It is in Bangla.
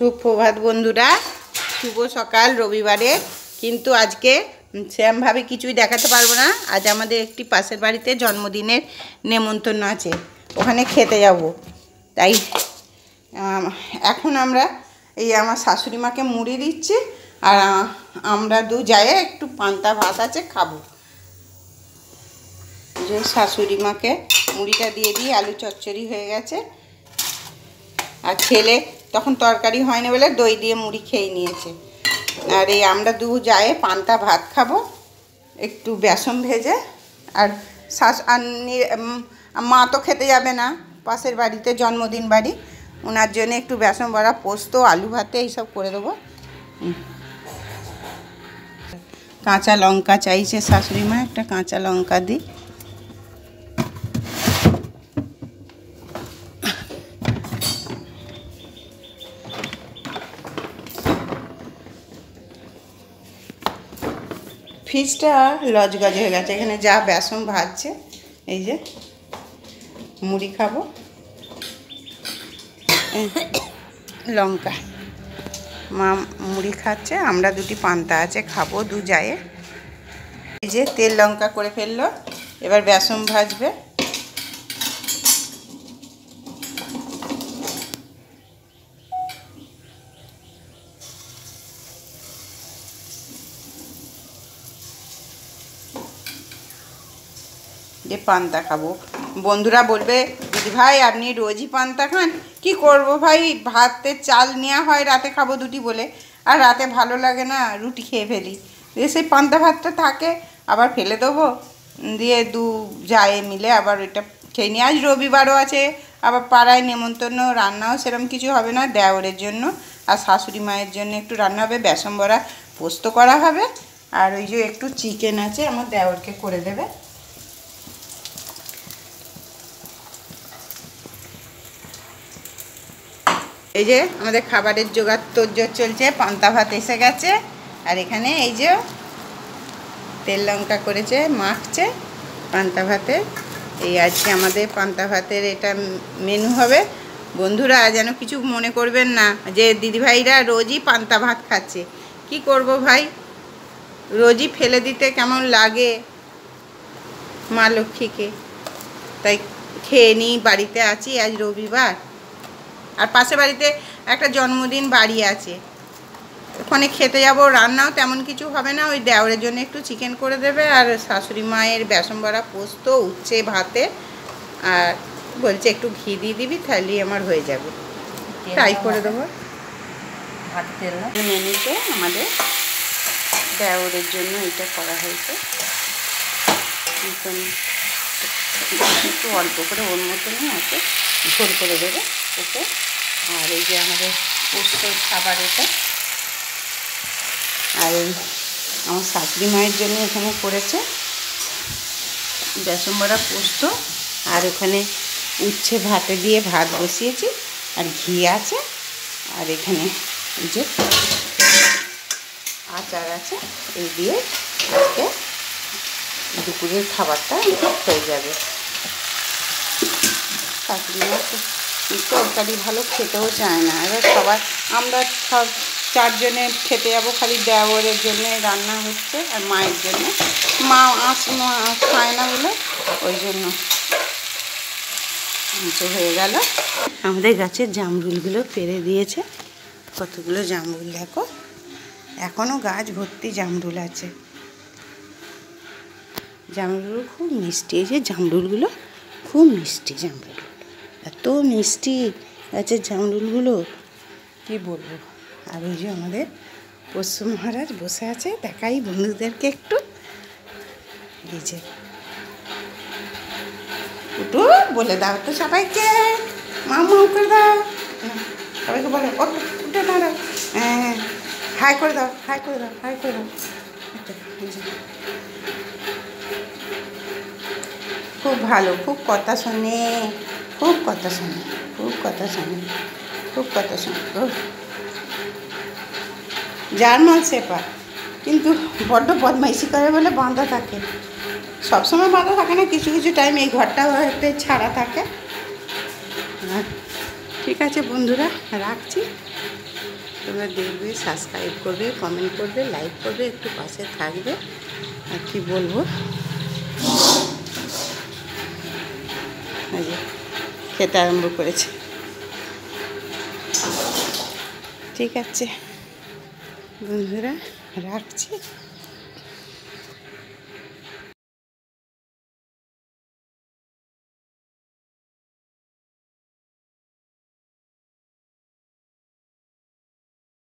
সুপ্রভাত বন্ধুরা, শুভ সকাল রবিবারে। কিন্তু আজকে সেরকমভাবে কিছুই দেখাতে পারবো না। আজ আমাদের একটি পাশের বাড়িতে জন্মদিনের নেমন্তন্ন আছে, ওখানে খেতে যাব। তাই এখন আমরা এই আমার শাশুড়ি মাকে মুড়ি দিচ্ছি, আর আমরা দু যাই একটু পান্তা ভাত আছে খাবো। যে শাশুড়ি মাকে মুড়িটা দিয়ে দিই, আলু চচ্চড়ি হয়ে গেছে। আর ছেলে তখন তরকারি হয়নি বলে দই দিয়ে মুড়ি খেয়ে নিয়েছে। আর এই আমরা দু যায়ে পান্তা ভাত খাবো, একটু বেসন ভেজে। আর মা তো খেতে যাবে না, পাশের বাড়িতে জন্মদিন বাড়ি, ওনার জন্য একটু বেসন বড়া, পোস্ত, আলু ভাতে এইসব করে দেবো। কাঁচা লঙ্কা চাইছে শাশুড়ি মা, একটা কাঁচা লঙ্কা দিই। ফ্রিজটা লজগজ হয়ে গেছে, এখানে যা বেসন ভাজছে। এই যে মুড়ি খাবো, লঙ্কা মা মুড়ি খাচ্ছে, আমরা দুটি পান্তা আছে খাবো দু যায়ে। এই যে তেল লঙ্কা করে ফেললো, এবার বেসন ভাজবে। যে পান্তা খাবো, বন্ধুরা বলবে দিদি ভাই আপনি রোজই পান্তা খান। কি করব ভাই, ভাতের চাল নেওয়া হয় রাতে খাবো দুটি বলে, আর রাতে ভালো লাগে না, রুটি খেয়ে ফেলি। দিয়ে সেই পান্তা ভাতটা থাকে, আবার ফেলে দেবো। দিয়ে দু যায় মিলে আবার এটা খেয়ে নিই। আজ রবিবারও আছে, আবার পাড়ায় নেমন্তন্ন, রান্নাও সেরকম কিছু হবে না। দেওরের জন্য আর শাশুড়ি মায়ের জন্য একটু রান্না হবে, বেসন বড়া পোস্ত করা হবে। আর ওই যে একটু চিকেন আছে, আমার দেওরকে করে দেবে। এই যে আমাদের খাবারের জোগাড় তোড়জোড় চলছে, পান্তা ভাত এসে গেছে। আর এখানে এই যে তেল লঙ্কা করেছে, মাখছে পান্তা ভাতে। এই আজকে আমাদের পান্তা ভাতের এটা মেনু হবে। বন্ধুরা যেন কিছু মনে করবেন না যে দিদিভাইরা রোজই পান্তা ভাত খাচ্ছে। কি করব ভাই, রোজই ফেলে দিতে কেমন লাগে মা লক্ষ্মীকে, তাই খেয়ে নিই। বাড়িতে আছি, আজ রবিবার। আর পাশে বাড়িতে একটা জন্মদিন বাড়ি আছে, ওখানে খেতে যাব। রান্নাও তেমন কিছু হবে না, ওই দেওরের জন্য একটু চিকেন করে দেবে। আর শাশুড়ি মায়ের বেসন বড়া, পোস্ত, উচ্ছে ভাতে। আর বলছে একটু ঘি দিয়ে দিবি, তাহলেই আমার হয়ে যাবে, তাই করে দেবো। মেনুতে আমাদের দেওরের জন্য এটা করা হয়েছে। একটু অল্প করে ওর মতনই আছে, ঝোল করে দেবে ওকে। আর এই যে আমাদের পোস্তর খাবার এটা। আর এই আমার শাশুড়ি মায়ের জন্য এখানে করেছে বেসন বড়া, পোস্ত। আর ওখানে উচ্ছে ভাতে দিয়ে ভাত বসিয়েছি, আর ঘি আছে। আর এখানে এই যে আচার আছে। এই দিয়ে আজকে দুপুরের খাবারটা হয়ে যাবে। শাশুড়ি মা তরকারি ভালো খেতেও চায় না। এবার সবাই আমরা সব চারজনে খেতে যাবো, খালি দেওরের জন্যে রান্না হচ্ছে আর মায়ের জন্যে। মা খায় না বলে ওই জন্য হয়ে গেল। আমাদের গাছের জামরুলগুলো পেরে দিয়েছে, কতগুলো জামরুল দেখো, এখনও গাছ ভর্তি জামরুল আছে। জামরুল খুব মিষ্টি, এই যে জামরুলগুলো খুব মিষ্টি, জামরুল এত মিষ্টি গাছের জামরুলগুলো কি বলবো। আর ওই যে আমাদের পশু মহারাজ বসে আছে, দেখাই বন্ধুদেরকে একটু। এই যে উঠু বলে দাও তো সবাইকে, মা করে দাও সবাইকে, বলো উঠে দাঁড়াও, হ্যাঁ হাই করে দাও, হাই করে দাও, হাই করে দাও। খুব ভালো, খুব কথা শোনে, খুব কথা শোনে, খুব কথা শোনে, খুব কথা শোনে। জার্মান শেফার্ড, কিন্তু বড্ড বদমাইশি করে বলে বাঁধা থাকে। সবসময় বাঁধা থাকে না, কিছু কিছু টাইম এই ঘরটা হয়তো ছাড়া থাকে। ঠিক আছে বন্ধুরা, রাখছি। তোমরা দেখবে, সাবস্ক্রাইব করবে, কমেন্ট করবে, লাইক করবে, একটু পাশে থাকবে। আর কি বলবো, খেতে আরম্ভ করেছে। ঠিক আছে বন্ধুরা, রাখছি।